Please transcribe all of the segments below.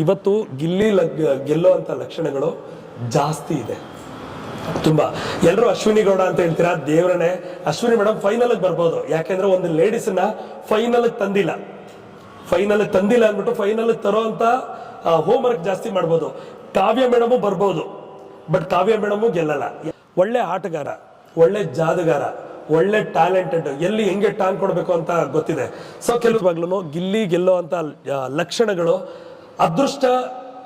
ಇವತ್ತು ಗಿಲ್ಲಿ ಗೆಲ್ಲುವಂತ ಲಕ್ಷಣಗಳು ಜಾಸ್ತಿ ಇದೆ ತುಂಬಾ. ಎಲ್ಲರೂ ಅಶ್ವಿನಿ ಗೌಡ ಅಂತ ಹೇಳ್ತೀರಾ, ದೇವರನೇ ಅಶ್ವಿನಿ ಮೇಡಮ್ ಫೈನಲ್ ಬರ್ಬೋದು. ಯಾಕೆಂದ್ರೆ ಒಂದು ಲೇಡೀಸ್ ನ ಫೈನಲ್ ತಂದಿಲ್ಲ ಅಂದ್ಬಿಟ್ಟು ಫೈನಲ್ ತರೋ ಅಂತ ಹೋಮ್ ವರ್ಕ್ ಜಾಸ್ತಿ ಮಾಡ್ಬೋದು. ಕಾವ್ಯ ಮೇಡಮು ಬರ್ಬೋದು, ಬಟ್ ಕಾವ್ಯ ಮೇಡಮು ಗೆಲ್ಲಲ್ಲ. ಒಳ್ಳೆ ಆಟಗಾರ, ಒಳ್ಳೆ ಜಾದಗಾರ, ಒಳ್ಳೆ ಟ್ಯಾಲೆಂಟೆಡ್, ಎಲ್ಲಿ ಹೆಂಗೆ ಟಾನ್ ಕೊಡಬೇಕು ಅಂತ ಗೊತ್ತಿದೆ. ಸೊ ಕೆಲವಾಗ್ಲೂ ಗಿಲ್ಲಿ ಗೆಲ್ಲೋ ಅಂತ ಲಕ್ಷಣಗಳು ಅದೃಷ್ಟ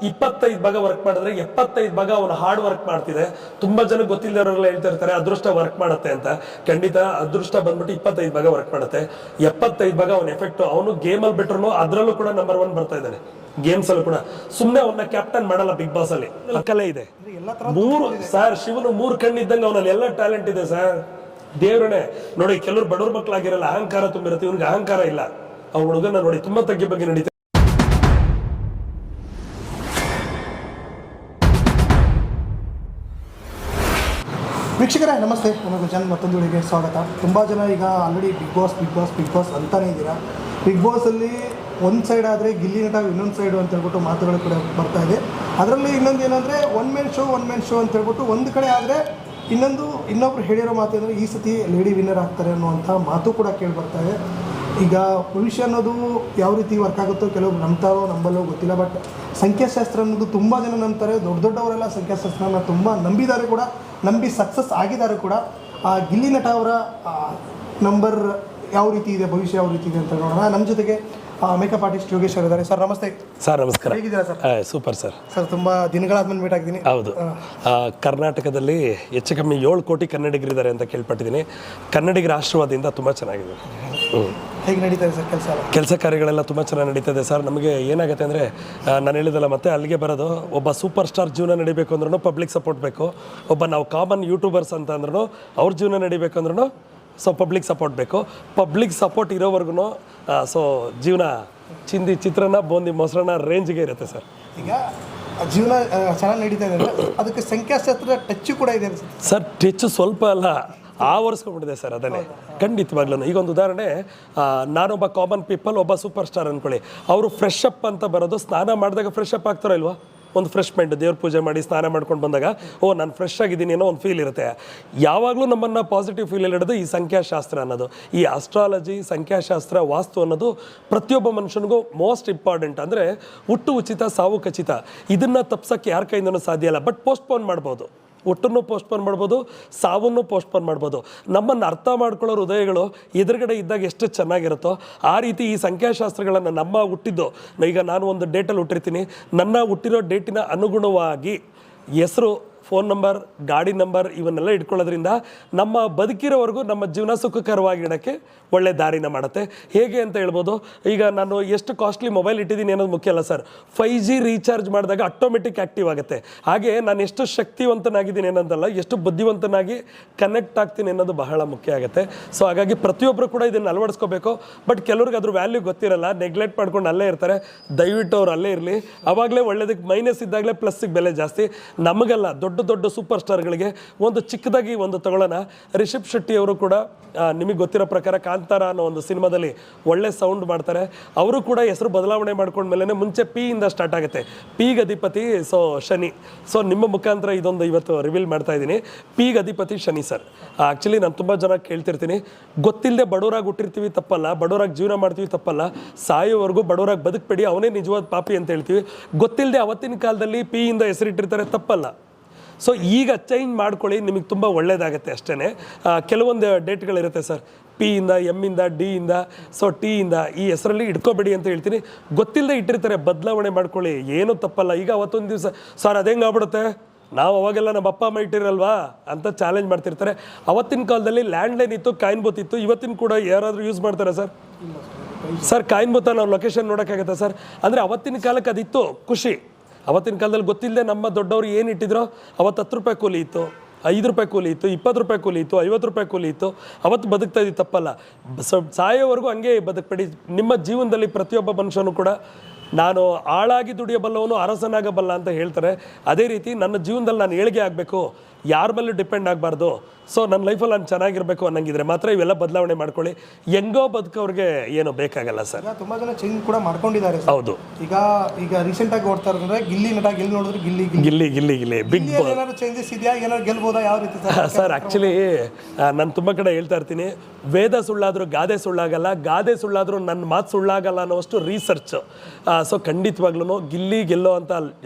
25 ಭಾಗ ವರ್ಕ್ ಮಾಡಿದ್ರೆ 75 ಭಾಗ ಅವನು ಹಾರ್ಡ್ ವರ್ಕ್ ಮಾಡ್ತಿದೆ. ತುಂಬಾ ಜನ ಗೊತ್ತಿಲ್ಲದವರೆಲ್ಲ ಹೇಳ್ತಾ ಇರ್ತಾರೆ ಅದೃಷ್ಟ ವರ್ಕ್ ಮಾಡುತ್ತೆ ಅಂತ. ಖಂಡಿತ ಅದೃಷ್ಟ ಬಂದ್ಬಿಟ್ಟು 25 ಭಾಗ ವರ್ಕ್ ಮಾಡುತ್ತೆ, 75 ಭಾಗ ಅವನ ಎಫೆಕ್ಟ್. ಅವನು ಗೇಮ್ ಅಲ್ಲಿ ಬಿಟ್ರು ಅದರಲ್ಲೂ ಕೂಡ ನಂಬರ್ 1 ಬರ್ತಾ ಇದ್ದಾನೆ. ಗೇಮ್ಸ್ ಅಲ್ಲೂ ಕೂಡ ಸುಮ್ನೆ ಅವನ್ನ ಕ್ಯಾಪ್ಟನ್ ಮಾಡಲ್ಲ ಬಿಗ್ ಬಾಸ್ ಅಲ್ಲಿ. ಕಲೆ ಇದೆ, ಸರ್ ಶಿವನು 3 ಕಣ್ಣಿದ್ದಂಗೆ ಅವನಲ್ಲಿ ಎಲ್ಲ ಟ್ಯಾಲೆಂಟ್ ಇದೆ ಸರ್. ದೇವ್ರನೇ ನೋಡಿ, ಕೆಲವರು ಬಡವ್ರ ಮಕ್ಕಳಾಗಿರಲ್ಲ, ಅಹಂಕಾರ ತುಂಬಿರುತ್ತೆ, ಇವ್ನಿಗೆ ಅಹಂಕಾರ ಇಲ್ಲ. ಅವ್ನ ಹುಡುಗನ ನೋಡಿ ತುಂಬಾ ತಗ್ಗಿ ಬಗ್ಗೆ ನಡೀತಾರೆ. ವೀಕ್ಷಕರೇ ನಮಸ್ತೆ, ನನಗೆ ಜನ ಮತ್ತೊಂದು ವಿಡಿಯೋಗೆ ಸ್ವಾಗತ. ತುಂಬ ಜನ ಈಗ ಆಲ್ರೆಡಿ ಬಿಗ್ ಬಾಸ್ ಅಂತಾನೇ ಇದ್ದೀರಾ. ಬಿಗ್ ಬಾಸಲ್ಲಿ ಒಂದು ಸೈಡ್ ಆದರೆ ಗಿಲ್ಲಿ ನಟ, ಇನ್ನೊಂದು ಸೈಡು ಅಂತ ಹೇಳ್ಬಿಟ್ಟು ಮಾತುಗಳು ಕೂಡ ಬರ್ತಾ ಇದೆ. ಅದರಲ್ಲಿ ಇನ್ನೊಂದು ಏನಂದರೆ ಒನ್ ಮ್ಯಾನ್ ಶೋ ಅಂತ ಹೇಳ್ಬಿಟ್ಟು ಒಂದು ಕಡೆ ಆದರೆ ಇನ್ನೊಬ್ರು ಹೇಳಿರೋ ಮಾತು ಅಂದರೆ ಈ ಸತಿ ಲೇಡಿ ವಿನ್ನರ್ ಆಗ್ತಾರೆ ಅನ್ನುವಂಥ ಮಾತು ಕೂಡ ಕೇಳಿ ಬರ್ತಾ ಇದೆ. ಈಗ ಭವಿಷ್ಯ ಅನ್ನೋದು ಯಾವ ರೀತಿ ವರ್ಕ್ ಆಗುತ್ತೋ ಕೆಲವರು ನಂಬ್ತಾರೋ ನಂಬಲ್ಲೋ ಗೊತ್ತಿಲ್ಲ. ಬಟ್ ಸಂಖ್ಯಾಶಾಸ್ತ್ರ ಅನ್ನೋದು ತುಂಬ ಜನ ನಂಬ್ತಾರೆ. ದೊಡ್ಡವರೆಲ್ಲ ಸಂಖ್ಯಾಶಾಸ್ತ್ರನ ತುಂಬ ನಂಬಿದ್ದಾರೆ ಕೂಡ, ನಂಬಿ ಸಕ್ಸಸ್ ಆಗಿದ್ದಾರೆ ಕೂಡ. ಗಿಲ್ಲಿ ನಟ ಅವರ ನಂಬರ್ ಯಾವ ರೀತಿ ಇದೆ, ಭವಿಷ್ಯ ಯಾವ ರೀತಿ ಇದೆ ಅಂತ ನೋಡೋಣ. ನಮ್ಮ ಜೊತೆಗೆ ಮೇಕಪ್ ಆರ್ಟಿಸ್ಟ್ ಯೋಗೇಶ್ ಅವರು ಇದ್ದಾರೆ. ಸರ್ ನಮಸ್ತೆ. ಸರ್ ನಮಸ್ಕಾರ. ಹೇಗಿದ್ದೀರಾ ಸರ್? Super sir. ಸರ್ ತುಂಬ ದಿನಗಳಾದ್ಮೇಲೆ ಮೀಟ್ ಆಗಿದ್ದೀನಿ. ಹೌದು, ಕರ್ನಾಟಕದಲ್ಲಿ ಹೆಚ್ಚು ಕಮ್ಮಿ 7 ಕೋಟಿ ಕನ್ನಡಿಗರಿದ್ದಾರೆ ಅಂತ ಕೇಳ್ಪಟ್ಟಿದ್ದೀನಿ. ಕನ್ನಡಿಗರ ಆಶೀರ್ವಾದದಿಂದ ತುಂಬ ಚೆನ್ನಾಗಿದೆ. ಹೇಗೆ ನಡೀತಾ ಇದೆ ಸರ್ ಕೆಲಸ ಕಾರ್ಯಗಳೆಲ್ಲ ತುಂಬ ಚೆನ್ನಾಗಿ ನಡೀತದೆ ಸರ್. ನಮಗೆ ಏನಾಗುತ್ತೆ ಅಂದರೆ, ನಾನು ಹೇಳಿದಲ್ಲ ಮತ್ತೆ ಅಲ್ಲಿಗೆ ಬರೋದು, ಒಬ್ಬ ಸೂಪರ್ ಸ್ಟಾರ್ ಜೀವನ ನಡಿಬೇಕು ಅಂದ್ರೂ ಪಬ್ಲಿಕ್ ಸಪೋರ್ಟ್ ಬೇಕು. ಒಬ್ಬ ನಾವು ಕಾಮನ್ ಯೂಟ್ಯೂಬರ್ಸ್ ಅಂತ ಅಂದ್ರೂ ಅವ್ರ ಜೀವನ ನಡಿಬೇಕು ಅಂದ್ರೂ ಸೊ ಪಬ್ಲಿಕ್ ಸಪೋರ್ಟ್ ಬೇಕು. ಪಬ್ಲಿಕ್ ಸಪೋರ್ಟ್ ಇರೋವರೆಗೂ ಸೊ ಜೀವನ ಚಿಂದಿ ಚಿತ್ರಾನ್ನ ಬೋಂದಿ ಮೊಸರನ್ನ ರೇಂಜ್ಗೆ ಇರುತ್ತೆ ಸರ್. ಈಗ ಜೀವನ ಚೆನ್ನಾಗಿ ನಡೀತಾ ಇದೆ, ಅದಕ್ಕೆ ಸಂಖ್ಯಾಶಾಸ್ತ್ರ ಟಚ್ಚು ಕೂಡ ಇದೆ ಸರ್. ಟಚ್ ಸ್ವಲ್ಪ ಅಲ್ಲ, ಆವರಿಸ್ಕೊಂಡ್ಬಿಟ್ಟಿದೆ ಸರ್. ಅದನ್ನೇ ಖಂಡಿತವಾಗ್ಲೂ. ಈಗ ಒಂದು ಉದಾಹರಣೆ, ನಾನೊಬ್ಬ ಕಾಮನ್ ಪೀಪಲ್, ಒಬ್ಬ ಸೂಪರ್ ಸ್ಟಾರ್ ಅಂದ್ಕೊಳ್ಳಿ. ಅವರು ಫ್ರೆಶ್ ಅಪ್ ಅಂತ ಬರೋದು, ಸ್ನಾನ ಮಾಡಿದಾಗ ಫ್ರೆಶ್ ಅಪ್ ಆಗ್ತಾರೋ ಇಲ್ವಾ? ಒಂದು ಫ್ರೆಶ್ ಮೈಂಡ್, ದೇವ್ರ ಪೂಜೆ ಮಾಡಿ ಸ್ನಾನ ಮಾಡ್ಕೊಂಡು ಬಂದಾಗ ನಾನು ಫ್ರೆಶ್ ಆಗಿದ್ದೀನಿ ಅನ್ನೋ ಒಂದು ಫೀಲ್ ಇರುತ್ತೆ. ಯಾವಾಗಲೂ ನಮ್ಮನ್ನು ಪಾಸಿಟಿವ್ ಫೀಲಲ್ಲಿ ಹಿಡಿದು ಈ ಸಂಖ್ಯಾಶಾಸ್ತ್ರ ಅನ್ನೋದು, ಈ ಆಸ್ಟ್ರಾಲಜಿ, ಸಂಖ್ಯಾಶಾಸ್ತ್ರ, ವಾಸ್ತು ಅನ್ನೋದು ಪ್ರತಿಯೊಬ್ಬ ಮನುಷ್ಯನಿಗೂ ಮೋಸ್ಟ್ ಇಂಪಾರ್ಟೆಂಟ್. ಅಂದರೆ ಹುಟ್ಟು ಉಚಿತ, ಸಾವು ಖಚಿತ. ಇದನ್ನು ತಪ್ಸೋಕ್ಕೆ ಯಾರ ಕೈಯಿಂದನೂ ಸಾಧ್ಯ ಇಲ್ಲ. ಬಟ್ ಪೋಸ್ಟ್ಪೋನ್ ಮಾಡ್ಬೋದು, ಹುಟ್ಟನ್ನು ಪೋಸ್ಟ್ಪೋನ್ ಮಾಡ್ಬೋದು, ಸಾವನ್ನು ಪೋಸ್ಟ್ಪೋನ್ ಮಾಡ್ಬೋದು. ನಮ್ಮನ್ನು ಅರ್ಥ ಮಾಡ್ಕೊಳ್ಳೋ ಹೃದಯಗಳು ಎದುರುಗಡೆ ಇದ್ದಾಗ ಎಷ್ಟು ಚೆನ್ನಾಗಿರುತ್ತೋ ಆ ರೀತಿ ಈ ಸಂಖ್ಯಾಶಾಸ್ತ್ರಗಳನ್ನು ನಮ್ಮ ಹುಟ್ಟಿದ್ದು, ಈಗ ನಾನು ಒಂದು ಡೇಟಲ್ಲಿ ಹುಟ್ಟಿರ್ತೀನಿ, ನನ್ನ ಹುಟ್ಟಿರೋ ಡೇಟಿನ ಅನುಗುಣವಾಗಿ ಹೆಸರು, ಫೋನ್ ನಂಬರ್, ಗಾಡಿ ನಂಬರ್ ಇವನ್ನೆಲ್ಲ ಇಟ್ಕೊಳ್ಳೋದ್ರಿಂದ ನಮ್ಮ ಬದುಕಿರೋವರೆಗೂ ನಮ್ಮ ಜೀವನ ಸುಖಕರವಾಗಿಡೋಕ್ಕೆ ಒಳ್ಳೆ ದಾರಿನ ಮಾಡುತ್ತೆ. ಹೇಗೆ ಅಂತ ಹೇಳ್ಬೋದು, ಈಗ ನಾನು ಎಷ್ಟು ಕಾಸ್ಟ್ಲಿ ಮೊಬೈಲ್ ಇಟ್ಟಿದ್ದೀನಿ ಅನ್ನೋದು ಮುಖ್ಯ ಅಲ್ಲ ಸರ್. 5G ರೀಚಾರ್ಜ್ ಮಾಡಿದಾಗ ಆಟೋಮೆಟಿಕ್ ಆ್ಯಕ್ಟಿವ್ ಆಗುತ್ತೆ. ಹಾಗೆ ನಾನು ಎಷ್ಟು ಶಕ್ತಿವಂತನಾಗಿದ್ದೀನಿ ಅನ್ನೋದಲ್ಲ, ಎಷ್ಟು ಬುದ್ಧಿವಂತನಾಗಿ ಕನೆಕ್ಟ್ ಆಗ್ತೀನಿ ಅನ್ನೋದು ಬಹಳ ಮುಖ್ಯ ಆಗುತ್ತೆ. ಸೊ ಹಾಗಾಗಿ ಪ್ರತಿಯೊಬ್ಬರು ಕೂಡ ಇದನ್ನು ಅಳವಡಿಸ್ಕೋಬೇಕು. ಬಟ್ ಕೆಲವ್ರಿಗೆ ಅದ್ರ ವ್ಯಾಲ್ಯೂ ಗೊತ್ತಿರಲ್ಲ, ನೆಗ್ಲೆಕ್ಟ್ ಮಾಡ್ಕೊಂಡು ಅಲ್ಲೇ ಇರ್ತಾರೆ. ದಯವಿಟ್ಟು ಅವ್ರು ಅಲ್ಲೇ ಇರಲಿ. ಆವಾಗಲೇ ಒಳ್ಳೇದಕ್ಕೆ ಮೈನಸ್ ಇದ್ದಾಗಲೇ ಪ್ಲಸ್ಸಿಗೆ ಬೆಲೆ ಜಾಸ್ತಿ. ನಮಗೆಲ್ಲ ದೊಡ್ಡ ಸೂಪರ್ ಸ್ಟಾರ್ಗಳಿಗೆ ಒಂದು ಚಿಕ್ಕದಾಗಿ ಒಂದು ತಗೊಳ್ಳೋಣ. ರಿಷಬ್ ಶೆಟ್ಟಿ ಅವರು ಕೂಡ ನಿಮಗೆ ಗೊತ್ತಿರೋ ಪ್ರಕಾರ ಕಾಂತಾರ ಅನ್ನೋ ಒಂದು ಸಿನಿಮಾದಲ್ಲಿ ಒಳ್ಳೆ ಸೌಂಡ್ ಮಾಡ್ತಾರೆ. ಅವರು ಕೂಡ ಹೆಸರು ಬದಲಾವಣೆ ಮಾಡ್ಕೊಂಡ್ಮೇಲೆ ಮುಂಚೆ ಪಿ ಇಂದ ಸ್ಟಾರ್ಟ್ ಆಗುತ್ತೆ. ಪಿಗೆ ಅಧಿಪತಿ ಸೊ ಶನಿ. ಸೊ ನಿಮ್ಮ ಮುಖಾಂತರ ಇದೊಂದು ಇವತ್ತು ರಿವೀಲ್ ಮಾಡ್ತಾ ಇದ್ದೀನಿ. ಪಿಗೆ ಅಧಿಪತಿ ಶನಿ ಸರ್. ಆ್ಯಕ್ಚುಲಿ ನಾನು ತುಂಬ ಜನ ಕೇಳ್ತಿರ್ತೀನಿ, ಗೊತ್ತಿಲ್ಲದೆ ಬಡವರಾಗಿ ಹುಟ್ಟಿರ್ತೀವಿ ತಪ್ಪಲ್ಲ, ಬಡವರಾಗಿ ಜೀವನ ಮಾಡ್ತೀವಿ ತಪ್ಪಲ್ಲ, ಸಾಯೋವರೆಗೂ ಬಡವರಾಗಿ ಬದುಕಬೇಡಿ, ಅವನೇ ನಿಜವಾದ ಪಾಪಿ ಅಂತ ಹೇಳ್ತೀವಿ. ಗೊತ್ತಿಲ್ಲದೆ ಅವತ್ತಿನ ಕಾಲದಲ್ಲಿ ಪಿ ಇಂದ ಹೆಸರಿಟ್ಟಿರ್ತಾರೆ, ತಪ್ಪಲ್ಲ. ಸೊ ಈಗ ಚೇಂಜ್ ಮಾಡ್ಕೊಳ್ಳಿ, ನಿಮಗೆ ತುಂಬ ಒಳ್ಳೆಯದಾಗತ್ತೆ ಅಷ್ಟೇ. ಕೆಲವೊಂದು ಡೇಟ್ಗಳಿರುತ್ತೆ ಸರ್, ಪಿ ಇಂದ, ಎಮ್ ಇಂದ, ಡಿ ಇಂದ, ಸೊ ಟಿ ಇಂದ, ಈ ಹೆಸರಲ್ಲಿ ಇಟ್ಕೋಬೇಡಿ ಅಂತ ಹೇಳ್ತೀನಿ. ಗೊತ್ತಿಲ್ಲದೆ ಇಟ್ಟಿರ್ತಾರೆ, ಬದಲಾವಣೆ ಮಾಡ್ಕೊಳ್ಳಿ, ಏನೂ ತಪ್ಪಲ್ಲ. ಈಗ ಅವತ್ತೊಂದು ದಿವಸ ಸರ್ ಅದೇಂಗೆ ಆಗ್ಬಿಡುತ್ತೆ, ನಾವು ಅವಾಗೆಲ್ಲ ನಮ್ಮ ಅಪ್ಪ ಅಮ್ಮ ಇಟ್ಟಿರಲ್ವಾ ಅಂತ ಚಾಲೆಂಜ್ ಮಾಡ್ತಿರ್ತಾರೆ. ಅವತ್ತಿನ ಕಾಲದಲ್ಲಿ ಲ್ಯಾಂಡ್ಲೈನ್ ಇತ್ತು, ಕಾಯಿನ್ ಬೂತ್ ಇತ್ತು. ಇವತ್ತಿನ ಕೂಡ ಯಾರಾದರೂ ಯೂಸ್ ಮಾಡ್ತಾರೆ ಸರ್ ಕಾಯಿನ್ ಬೂತ ನಾವು ಲೊಕೇಶನ್ ನೋಡೋಕ್ಕಾಗತ್ತೆ ಸರ್? ಅಂದರೆ ಅವತ್ತಿನ ಕಾಲಕ್ಕೆ ಅದಿತ್ತು ಖುಷಿ. ಅವತ್ತಿನ ಕಾಲದಲ್ಲಿ ಗೊತ್ತಿಲ್ಲದೆ ನಮ್ಮ ದೊಡ್ಡವರು ಏನು ಇಟ್ಟಿದ್ರು, ಅವತ್ತು 10 ರೂಪಾಯಿ ಕೂಲಿ ಇತ್ತು, 5 ರೂಪಾಯಿ ಕೂಲಿ ಇತ್ತು, 20 ರೂಪಾಯಿ ಕೂಲಿ ಇತ್ತು, 50 ರೂಪಾಯಿ ಕೂಲಿ ಇತ್ತು. ಅವತ್ತು ಬದುಕ್ತಾ ಇದ್ದೀವಿ ತಪ್ಪಲ್ಲ. ಸಾಯೋವರೆಗೂ ಹಂಗೆ ಬದುಕಬೇಡಿ. ನಿಮ್ಮ ಜೀವನದಲ್ಲಿ ಪ್ರತಿಯೊಬ್ಬ ಮನುಷ್ಯನೂ ಕೂಡ ನಾನು ಆಳಾಗಿ ದುಡಿಯಬಲ್ಲವನು ಅರಸನಾಗಬಲ್ಲ ಅಂತ ಹೇಳ್ತಾರೆ. ಅದೇ ರೀತಿ ನನ್ನ ಜೀವನದಲ್ಲಿ ನಾನು ಏಳಿಗೆ ಆಗಬೇಕು, ಯಾರ ಮೇಲೂ ಡಿಪೆಂಡ್ ಆಗಬಾರ್ದು. ಸೊ ನನ್ನ ಲೈಫಲ್ಲಿ ನಾನು ಚೆನ್ನಾಗಿರಬೇಕು ಅನ್ನಂಗಿದ್ರೆ ಮಾತ್ರ ಇವೆಲ್ಲ ಬದಲಾವಣೆ ಮಾಡ್ಕೊಳ್ಳಿ. ಹೆಂಗೋ ಬದುಕೋರಿಗೆ ಏನು ಬೇಕಾಗಲ್ಲ ಸರ್. ಈಗ ತುಂಬಾ ಜನ ಚೇಂಜ್ ಕೂಡ ಮಾಡ್ಕೊಂಡಿದ್ದಾರೆ. ಹೌದು. ಈಗ ರೀಸೆಂಟ್ ಆಗಿ ಓಡ್ತಾ ಇರೋದ್ರೆ ಗಿಲ್ಲಿ ನಟ ಗೆಲ್ಲಿ ನೋಡಿದ್ರೆ ಗಿಲ್ಲಿ ಬಿಗ್ ಬಾಸ್ ಏನಾದ್ರು ಚೇಂಜಸ್ ಇದೆಯಾ? ಏನಾದ್ರು ಗೆಲ್ಬೋದಾ? ಯಾವ ರೀತಿ ಸರ್? ಆ್ಯಕ್ಚುಲಿ ನಾನು ತುಂಬ ಕಡೆ ಹೇಳ್ತಾ ಇರ್ತೀನಿ, ವೇದ ಸುಳ್ಳಾದರೂ ಗಾದೆ ಸುಳ್ಳಾಗಲ್ಲ, ಗಾದೆ ಸುಳ್ಳಾದರೂ ನನ್ನ ಮಾತು ಸುಳ್ಳಾಗಲ್ಲ ಅನ್ನೋಷ್ಟು ರಿಸರ್ಚ್. ಸೊ ಖಂಡಿತವಾಗ್ಲೂ ಗಿಲ್ಲಿ ಗೆಲ್ಲೋ ಅಂಥ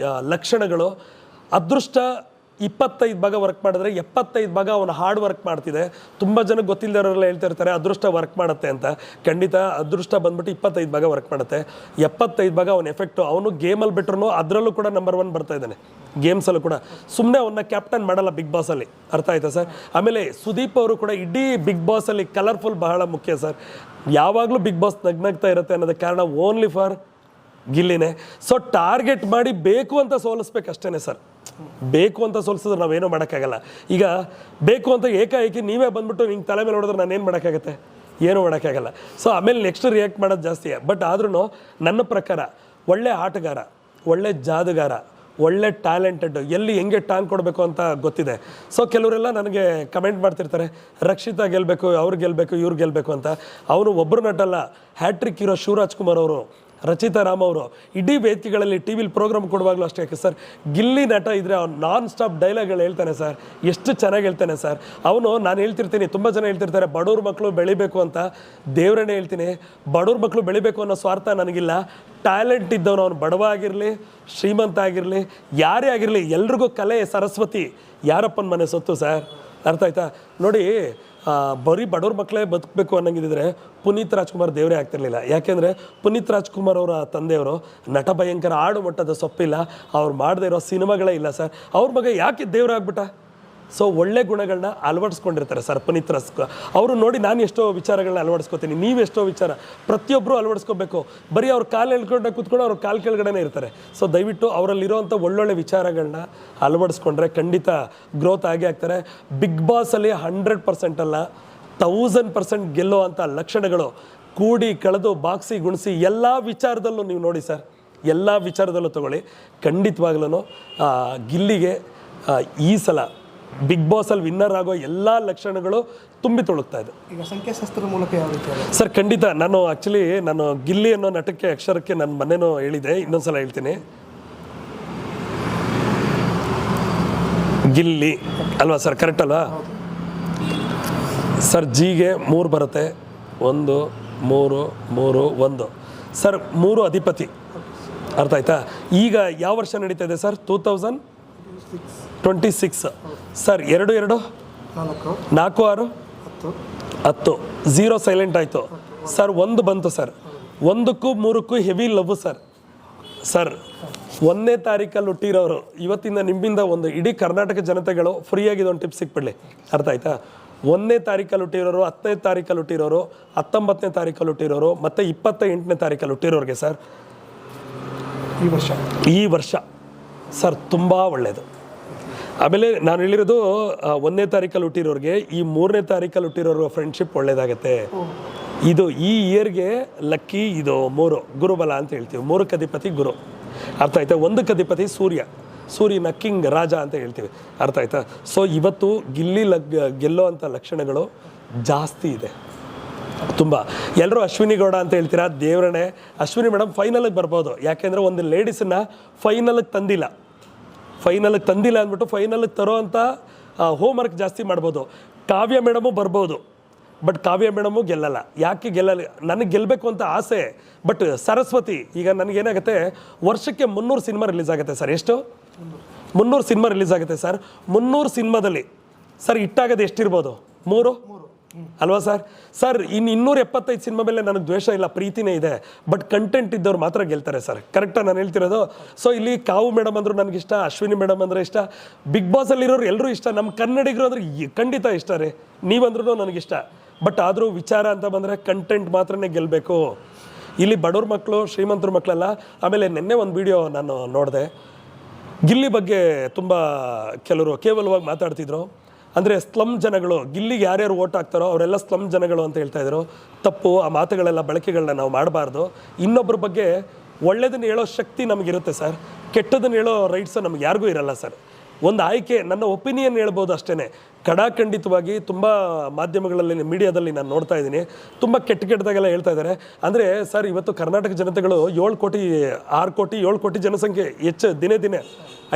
ಲಕ್ಷಣಗಳು, ಅದೃಷ್ಟ 25 ಭಾಗ ವರ್ಕ್ ಮಾಡಿದ್ರೆ 75 ಭಾಗ ಅವನು ಹಾರ್ಡ್ ವರ್ಕ್ ಮಾಡ್ತಿದೆ. ತುಂಬ ಜನಕ್ಕೆ ಗೊತ್ತಿಲ್ಲದವರೆಲ್ಲ ಹೇಳ್ತಾ ಇರ್ತಾರೆ ಅದೃಷ್ಟ ವರ್ಕ್ ಮಾಡುತ್ತೆ ಅಂತ. ಖಂಡಿತ ಅದೃಷ್ಟ ಬಂದ್ಬಿಟ್ಟು 25 ಭಾಗ ವರ್ಕ್ ಮಾಡುತ್ತೆ, 75 ಭಾಗ ಅವನ ಎಫೆಕ್ಟು. ಅವನು ಗೇಮಲ್ಲಿ ಬಿಟ್ರು ಅದರಲ್ಲೂ ಕೂಡ ನಂಬರ್ 1 ಬರ್ತಾ ಇದ್ದಾನೆ. ಗೇಮ್ಸಲ್ಲೂ ಕೂಡ ಸುಮ್ಮನೆ ಅವನ್ನ ಕ್ಯಾಪ್ಟನ್ ಮಾಡಲ್ಲ ಬಿಗ್ ಬಾಸಲ್ಲಿ, ಅರ್ಥ ಆಯ್ತಾ ಸರ್? ಆಮೇಲೆ ಸುದೀಪ್ ಅವರು ಕೂಡ ಇಡೀ ಬಿಗ್ ಬಾಸಲ್ಲಿ ಕಲರ್ಫುಲ್ ಬಹಳ ಮುಖ್ಯ ಸರ್. ಯಾವಾಗಲೂ ಬಿಗ್ ಬಾಸ್ ನಗ್ನಗ್ತಾ ಇರುತ್ತೆ ಅನ್ನೋದಕ್ಕೆ ಕಾರಣ ಓನ್ಲಿ ಫಾರ್ ಗಿಲ್ಲಿನೇ. ಸೊ ಟಾರ್ಗೆಟ್ ಮಾಡಿ ಬೇಕು ಅಂತ ಸೋಲಿಸ್ಬೇಕು ಅಷ್ಟೇ ಸರ್. ಬೇಕು ಅಂತ ಸೋಲಿಸಿದ್ರೆ ನಾವೇನೂ ಮಾಡೋಕ್ಕಾಗಲ್ಲ. ಈಗ ಬೇಕು ಅಂತ ಏಕಾಏಕಿ ನೀವೇ ಬಂದ್ಬಿಟ್ಟು ನಿಂಗೆ ತಲೆ ಮೇಲೆ ಹೊಡೆದ್ರೆ ನಾನೇನು ಮಾಡೋಕ್ಕಾಗತ್ತೆ? ಏನೂ ಮಾಡೋಕ್ಕಾಗಲ್ಲ. ಸೊ ಆಮೇಲೆ ನೆಕ್ಸ್ಟ್ ರಿಯಾಕ್ಟ್ ಮಾಡೋದು ಜಾಸ್ತಿ. ಬಟ್ ಆದ್ರೂ ನನ್ನ ಪ್ರಕಾರ ಒಳ್ಳೆ ಆಟಗಾರ, ಒಳ್ಳೆ ಜಾದುಗಾರ, ಒಳ್ಳೆ ಟ್ಯಾಲೆಂಟೆಡ್, ಎಲ್ಲಿ ಹೆಂಗೆ ಟಾಂಗ್ ಕೊಡಬೇಕು ಅಂತ ಗೊತ್ತಿದೆ. ಸೊ ಕೆಲವರೆಲ್ಲ ನನಗೆ ಕಮೆಂಟ್ ಮಾಡ್ತಿರ್ತಾರೆ, ರಕ್ಷಿತಾ ಗೆಲ್ಲಬೇಕು, ಅವ್ರು ಗೆಲ್ಲಬೇಕು, ಇವ್ರು ಗೆಲ್ಲಬೇಕು ಅಂತ. ಅವನು ಒಬ್ಬರು ನಟಲ್ಲ, ಹ್ಯಾಟ್ರಿಕ್ ಹೀರೋ ಶಿವರಾಜ್ಕುಮಾರ್ ಅವರು, ರಚಿತಾ ರಾಮ್ ಅವರು ಇಡೀ ವೇದಿಕೆಗಳಲ್ಲಿ ಟಿ ವಿಲಿ ಪ್ರೋಗ್ರಾಮ್ ಕೊಡುವಾಗಲೂ ಅಷ್ಟೇ ಸರ್, ಗಿಲ್ಲಿ ನಟ ಇದ್ದರೆ ಅವ್ನು ನಾನ್ ಸ್ಟಾಪ್ ಡೈಲಾಗ್ಗಳು ಹೇಳ್ತಾನೆ ಸರ್. ಎಷ್ಟು ಚೆನ್ನಾಗಿ ಹೇಳ್ತಾನೆ ಸರ್ ಅವನು. ನಾನು ಹೇಳ್ತಿರ್ತೀನಿ, ತುಂಬ ಜನ ಹೇಳ್ತಿರ್ತಾರೆ ಬಡವ್ರ ಮಕ್ಕಳು ಬೆಳಿಬೇಕು ಅಂತ. ದೇವರನ್ನೇ ಹೇಳ್ತೀನಿ, ಬಡವ್ರ ಮಕ್ಕಳು ಬೆಳಿಬೇಕು ಅನ್ನೋ ಸ್ವಾರ್ಥ ನನಗಿಲ್ಲ. ಟ್ಯಾಲೆಂಟ್ ಇದ್ದವನು, ಅವನು ಬಡವ ಆಗಿರಲಿ, ಶ್ರೀಮಂತ ಆಗಿರಲಿ, ಯಾರೇ ಆಗಿರಲಿ, ಎಲ್ರಿಗೂ ಕಲೆ ಸರಸ್ವತಿ ಯಾರಪ್ಪನ ಮನೆ ಸೊತ್ತು ಸರ್. ಅರ್ಥ ಆಯ್ತಾ? ನೋಡಿ, ಬರೀ ಬಡವ್ರ ಮಕ್ಕಳೇ ಬದುಕಬೇಕು ಅನ್ನಂಗಿದ್ರೆ ಪುನೀತ್ ರಾಜ್ಕುಮಾರ್ ದೇವರೇ ಆಗ್ತಿರ್ಲಿಲ್ಲ. ಯಾಕೆಂದರೆ ಪುನೀತ್ ರಾಜ್ಕುಮಾರ್ ಅವರ ತಂದೆಯವರು ನಟ ಭಯಂಕರ, ಆಡು ಮಟ್ಟದ ಸೊಪ್ಪಿಲ್ಲ, ಅವ್ರು ಮಾಡದೇ ಇರೋ ಸಿನಿಮಾಗಳೇ ಇಲ್ಲ ಸರ್. ಅವ್ರ ಮಗ ಯಾಕೆ ದೇವರಾಗ್ಬಿಟ್ಟ? ಸೊ ಒಳ್ಳೆ ಗುಣಗಳನ್ನ ಅಳವಡಿಸ್ಕೊಂಡಿರ್ತಾರೆ ಸರ್ ಪುನೀತ್ ಅವರು. ನೋಡಿ, ನಾನು ಎಷ್ಟೋ ವಿಚಾರಗಳನ್ನ ಅಳವಡಿಸ್ಕೊತೀನಿ, ನೀವು ಎಷ್ಟೋ ವಿಚಾರ, ಪ್ರತಿಯೊಬ್ಬರು ಅಳವಡಿಸ್ಕೋಬೇಕು. ಬರೀ ಅವ್ರ ಕಾಲು ಎಳ್ಕೊಂಡೆ ಕೂತ್ಕೊಂಡು ಅವ್ರ ಕಾಲು ಕೆಳಗಡೆನೇ ಇರ್ತಾರೆ. ಸೊ ದಯವಿಟ್ಟು ಅವರಲ್ಲಿರೋವಂಥ ಒಳ್ಳೊಳ್ಳೆ ವಿಚಾರಗಳನ್ನ ಅಳವಡಿಸ್ಕೊಂಡ್ರೆ ಖಂಡಿತ ಗ್ರೋತ್ ಆಗೇ ಆಗ್ತಾರೆ. ಬಿಗ್ ಬಾಸಲ್ಲಿ 100% ಅಲ್ಲ, 1000% ಗೆಲ್ಲೋ ಅಂಥ ಲಕ್ಷಣಗಳು ಕೂಡಿ ಕಳೆದು ಬಾಕ್ಸಿ ಗುಣಿಸಿ ಎಲ್ಲ ವಿಚಾರದಲ್ಲೂ ನೀವು ನೋಡಿ ಸರ್, ಎಲ್ಲ ವಿಚಾರದಲ್ಲೂ ತಗೊಳ್ಳಿ. ಖಂಡಿತವಾಗ್ಲೂ ಗಿಲ್ಲಿಗೆ ಈ ಸಲ ಬಿಗ್ ಬಾಸಲ್ಲಿ ವಿನ್ನರ್ ಆಗೋ ಎಲ್ಲ ಲಕ್ಷಣಗಳು ತುಂಬಿ ತುಳುಕ್ತಾ ಇದೆ. ಈಗ ಸಂಖ್ಯಾಶಾಸ್ತ್ರದ ಮೂಲಕ ಯಾವ ರೀತಿ ಸರ್? ಖಂಡಿತ. ನಾನು ಗಿಲ್ಲಿ ಅನ್ನೋ ನಟಕ್ಕೆ ಅಕ್ಷರಕ್ಕೆ ನಾನು ಮೊನ್ನೆನೂ ಹೇಳಿದೆ, ಇನ್ನೊಂದ್ಸಲ ಹೇಳ್ತೀನಿ. ಗಿಲ್ಲಿ ಅಲ್ವಾ ಸರ್? ಕರೆಕ್ಟ್ ಅಲ್ವಾ ಸರ್? ಜಿಗೆ 3 ಬರುತ್ತೆ, 1 3 3 1 ಸರ್. 3 ಅಧಿಪತಿ, ಅರ್ಥ ಆಯ್ತಾ? ಈಗ ಯಾವ ವರ್ಷ ನಡೀತಾ ಇದೆ ಸರ್? 2026 ಸರ್. 2 2 4 6 10 0 ಸೈಲೆಂಟ್ ಆಯಿತು ಸರ್. 1 ಬಂತು ಸರ್. 1ಕ್ಕೂ 3ಕ್ಕೂ ಹೆವಿ ಲವ್ ಸರ್. 1ನೇ ತಾರೀಕಲ್ಲಿ ಹುಟ್ಟಿರೋರು ಇವತ್ತಿಂದ ನಿಮ್ಮಿಂದ ಒಂದು ಇಡೀ ಕರ್ನಾಟಕ ಜನತೆಗಳು ಫ್ರೀಯಾಗಿ ಒಂದು ಟಿಪ್ ಸಿಕ್ಬಿಡಲಿ, ಅರ್ಥ ಆಯ್ತಾ? 1ನೇ ತಾರೀಕಲ್ಲಿ ಹುಟ್ಟಿರೋರು, 10ನೇ ತಾರೀಕಲ್ಲಿ ಹುಟ್ಟಿರೋರು, 19ನೇ ತಾರೀಕಲ್ಲಿ ಹುಟ್ಟಿರೋರು, ಮತ್ತು 28ನೇ ತಾರೀಕಲ್ಲಿ ಹುಟ್ಟಿರೋರಿಗೆ ಸರ್ ಈ ವರ್ಷ ಸರ್ ತುಂಬ ಒಳ್ಳೆಯದು. ಆಮೇಲೆ ನಾನು ಹೇಳಿರೋದು 1ನೇ ತಾರೀಕಲ್ಲಿ ಹುಟ್ಟಿರೋರಿಗೆ, ಈ 3ನೇ ತಾರೀಕಲ್ಲಿ ಹುಟ್ಟಿರೋರು ಫ್ರೆಂಡ್ಶಿಪ್ ಒಳ್ಳೇದಾಗತ್ತೆ. ಇದು ಈ ಇಯರ್ಗೆ ಲಕ್ಕಿ. ಇದು 3 ಗುರುಬಲ ಅಂತ ಹೇಳ್ತೀವಿ. 3ಕ್ಕೆ ಅಧಿಪತಿ ಗುರು, ಅರ್ಥ ಆಯ್ತಾ? 1ಕ್ಕೆ ಅಧಿಪತಿ ಸೂರ್ಯನ ಕಿಂಗ್, ರಾಜ ಅಂತ ಹೇಳ್ತೀವಿ, ಅರ್ಥ ಆಯ್ತಾ? ಸೊ ಇವತ್ತು ಗಿಲ್ಲಿ ಗೆಲ್ಲೋ ಅಂಥ ಲಕ್ಷಣಗಳು ಜಾಸ್ತಿ ಇದೆ ತುಂಬ. ಎಲ್ಲರೂ ಅಶ್ವಿನಿ ಗೌಡ ಅಂತ ಹೇಳ್ತೀರಾ, ದೇವರಣೆ. ಅಶ್ವಿನಿ ಮೇಡಮ್ ಫೈನಲ್ಗೆ ಬರ್ಬೋದು, ಯಾಕೆಂದರೆ ಒಂದು ಲೇಡೀಸನ್ನ ಫೈನಲ್ಗೆ ತಂದಿಲ್ಲ ಅಂದ್ಬಿಟ್ಟು ಫೈನಲ್ಗೆ ತರೋ ಅಂಥ ಹೋಮ್ವರ್ಕ್ ಜಾಸ್ತಿ ಮಾಡ್ಬೋದು. ಕಾವ್ಯ ಮೇಡಮು ಬರ್ಬೋದು, ಬಟ್ ಕಾವ್ಯ ಮೇಡಮು ಗೆಲ್ಲಲ್ಲ. ಯಾಕೆ ಗೆಲ್ಲಲ್ಲ? ನನಗೆ ಗೆಲ್ಲಬೇಕು ಅಂತ ಆಸೆ, ಬಟ್ ಸರಸ್ವತಿ. ಈಗ ನನಗೇನಾಗುತ್ತೆ, ವರ್ಷಕ್ಕೆ 300 ಸಿನಿಮಾ ರಿಲೀಸ್ ಆಗುತ್ತೆ ಸರ್. ಎಷ್ಟು? 300 ಸಿನಿಮಾ ರಿಲೀಸ್ ಆಗುತ್ತೆ ಸರ್. 300 ಸಿನಿಮಾದಲ್ಲಿ ಸರ್ ಹಿಟ್ಟಾಗೋದು ಎಷ್ಟಿರ್ಬೋದು? 3 ಅಲ್ವಾ ಸರ್? ಇನ್ನು 275 ಸಿನಿಮಾ ಮೇಲೆ ನನಗೆ ದ್ವೇಷ ಇಲ್ಲ, ಪ್ರೀತಿನೇ ಇದೆ. ಬಟ್ ಕಂಟೆಂಟ್ ಇದ್ದವ್ರು ಮಾತ್ರ ಗೆಲ್ತಾರೆ ಸರ್. ಕರೆಕ್ಟಾಗಿ ನಾನು ಹೇಳ್ತಿರೋದು? ಸೊ ಇಲ್ಲಿ ಕಾವು ಮೇಡಮ್ ಅಂದರು ನನಗಿಷ್ಟ, ಅಶ್ವಿನಿ ಮೇಡಮ್ ಅಂದರೆ ಇಷ್ಟ, ಬಿಗ್ ಬಾಸಲ್ಲಿರೋರು ಎಲ್ಲರೂ ಇಷ್ಟ, ನಮ್ಮ ಕನ್ನಡಿಗರು ಅಂದರೆ ಖಂಡಿತ ಇಷ್ಟ ರೀ. ನೀವಂದ್ರೂ ನನಗಿಷ್ಟ. ಬಟ್ ಆದರೂ ವಿಚಾರ ಅಂತ ಬಂದರೆ ಕಂಟೆಂಟ್ ಮಾತ್ರನೇ ಗೆಲ್ಲಬೇಕು. ಇಲ್ಲಿ ಬಡವ್ರ ಮಕ್ಕಳು, ಶ್ರೀಮಂತರ ಮಕ್ಕಳೆಲ್ಲ. ಆಮೇಲೆ ನಿನ್ನೆ ಒಂದು ವಿಡಿಯೋ ನಾನು ನೋಡಿದೆ, ಗಿಲ್ಲಿ ಬಗ್ಗೆ ತುಂಬ ಕೆಲವರು ಕೇವಲವಾಗಿ ಮಾತಾಡ್ತಿದ್ರು. ಅಂದರೆ ಸ್ಲಮ್ ಜನಗಳು, ಗಿಲ್ಲಿಗೆ ಯಾರ್ಯಾರು ಓಟ್ ಹಾಕ್ತಾರೋ ಅವರೆಲ್ಲ ಸ್ಲಮ್ ಜನಗಳು ಅಂತ ಹೇಳ್ತಾಯಿದ್ರು. ತಪ್ಪು. ಆ ಮಾತುಗಳೆಲ್ಲ ಬಳಕೆಗಳನ್ನ ನಾವು ಮಾಡಬಾರ್ದು. ಇನ್ನೊಬ್ಬರ ಬಗ್ಗೆ ಒಳ್ಳೆಯದನ್ನು ಹೇಳೋ ಶಕ್ತಿ ನಮಗಿರುತ್ತೆ ಸರ್, ಕೆಟ್ಟದನ್ನು ಹೇಳೋ ರೈಟ್ಸು ನಮ್ಗೆ ಯಾರಿಗೂ ಇರಲ್ಲ ಸರ್. ಒಂದು ಆಯ್ಕೆ, ನನ್ನ ಒಪಿನಿಯನ್ ಹೇಳ್ಬೋದು ಅಷ್ಟೇ. ಖಂಡಿತವಾಗಿ ತುಂಬ ಮಾಧ್ಯಮಗಳಲ್ಲಿ ಮೀಡಿಯಾದಲ್ಲಿ ನಾನು ನೋಡ್ತಾ ಇದ್ದೀನಿ, ತುಂಬ ಕೆಟ್ಟದಾಗೆಲ್ಲ ಹೇಳ್ತಾ ಇದ್ದಾರೆ. ಅಂದರೆ ಸರ್, ಇವತ್ತು ಕರ್ನಾಟಕ ಜನತೆಗಳು 7 ಕೋಟಿ 6 ಕೋಟಿ 7 ಕೋಟಿ ಜನಸಂಖ್ಯೆ ಹೆಚ್ಚು, ದಿನೇ